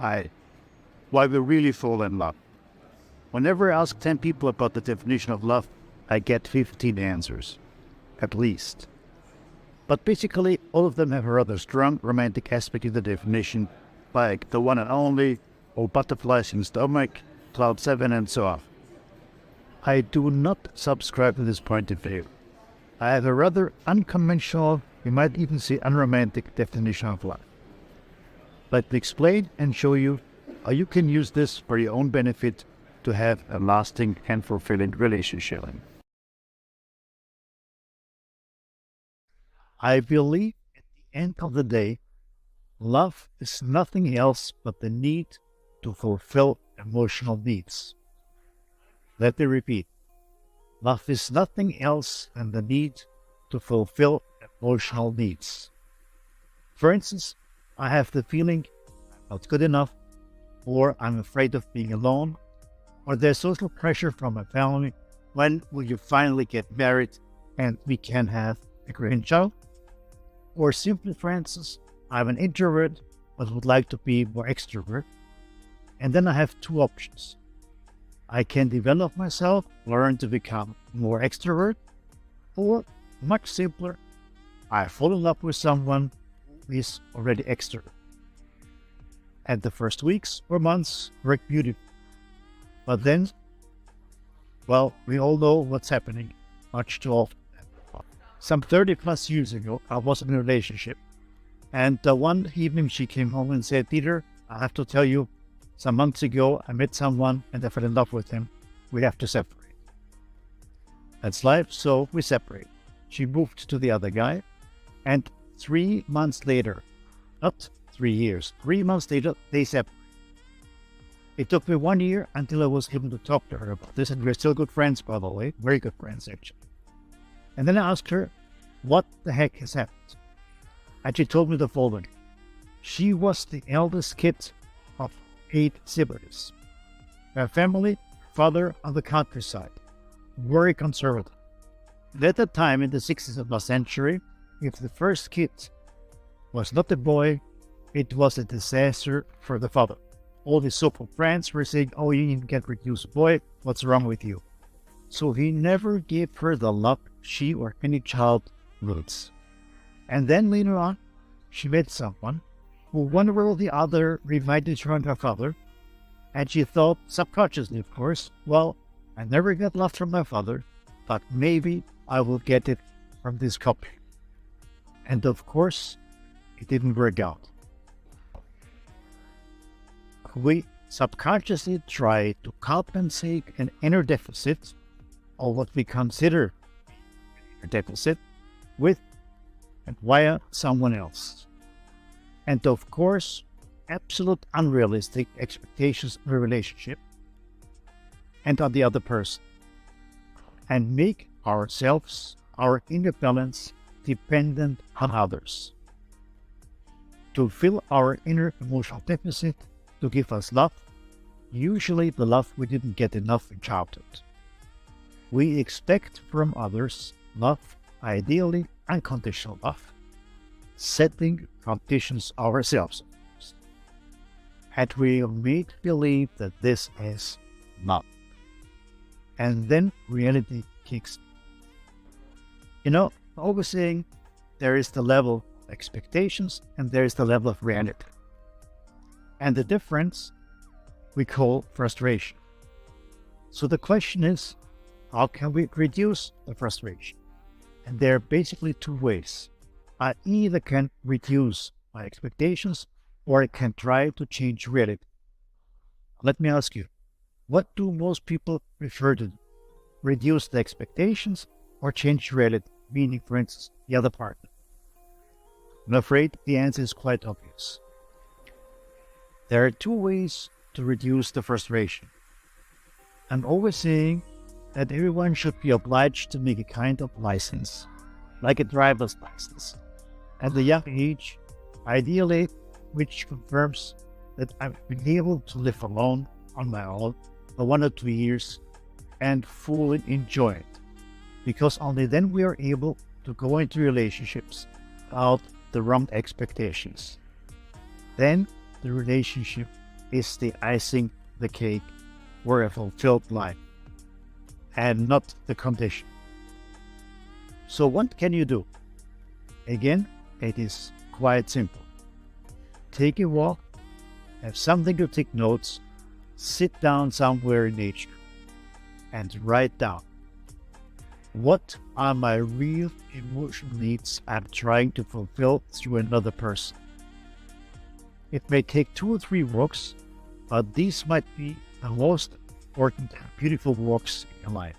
why we really fall in love. Whenever I ask 10 people about the definition of love, I get 15 answers, at least. But basically, all of them have a rather strong romantic aspect in the definition, like the one and only, or butterflies in the stomach, cloud 7, and so on. I do not subscribe to this point of view. I have a rather unconventional, we might even say unromantic definition of love. Let me explain and show you how you can use this for your own benefit to have a lasting and fulfilling relationship. I believe at the end of the day, love is nothing else but the need to fulfill emotional needs. Let me repeat. Love is nothing else than the need to fulfill emotional needs. For instance, I have the feeling I'm not good enough, or I'm afraid of being alone, or there's social pressure from my family. When will you finally get married and we can have a grandchild? Or simply, for instance, I'm an introvert but would like to be more extrovert. And then I have two options. I can develop myself, learn to become more extrovert, or much simpler, I fall in love with someone who is already extrovert. And the first weeks or months work beautifully. But then, well, we all know what's happening much too often. Some 30 plus years ago, I was in a relationship. And one evening she came home and said, "Peter, I have to tell you, some months ago, I met someone and I fell in love with him. We have to separate." That's life, so we separate. She moved to the other guy, and 3 months later, not 3 years, 3 months later, they separated. It took me 1 year until I was able to talk to her about this, and we're still good friends, by the way, very good friends, actually. And then I asked her, what the heck has happened? And she told me the following. She was the eldest kid of 8 siblings. Her family, father on the countryside, very conservative. And at that time, in the 60s of last century, if the first kid was not a boy, it was a disaster for the father. All his so-called friends were saying, "Oh, you didn't get reduced a boy, what's wrong with you?" So he never gave her the love she or any child needs. And then later on, she met someone who one way or the other reminded her of her father, and she thought, subconsciously of course, well, I never got love from my father, but maybe I will get it from this couple. And of course, it didn't work out. We subconsciously try to compensate an inner deficit, or what we consider a deficit, with and via someone else. And of course, absolute unrealistic expectations of a relationship and on the other person, and make ourselves, our inner balance, dependent on others. To fill our inner emotional deficit, to give us love, usually the love we didn't get enough in childhood. We expect from others love, ideally unconditional love, setting conditions ourselves, of course. And we are made to believe that this is love. And then reality kicks in. You know, always saying there is the level of expectations and there is the level of reality. And the difference we call frustration. So the question is, how can we reduce the frustration? And there are basically two ways. I either can reduce my expectations or I can try to change reality. Let me ask you, what do most people prefer to do? Reduce the expectations or change reality, meaning, for instance, the other partner? I'm afraid the answer is quite obvious. There are two ways to reduce the frustration. I'm always saying that everyone should be obliged to make a kind of license, like a driver's license, at a young age, ideally, which confirms that I've been able to live alone on my own for 1 or 2 years and fully enjoy it. Because only then we are able to go into relationships without the wrong expectations. Then the relationship is the icing the cake for a fulfilled life, and not the condition. So what can you do? Again, it is quite simple. Take a walk, have something to take notes, sit down somewhere in nature, and write down, what are my real emotional needs I'm trying to fulfill through another person? It may take 2 or 3 walks, but these might be the most important and beautiful walks in your life.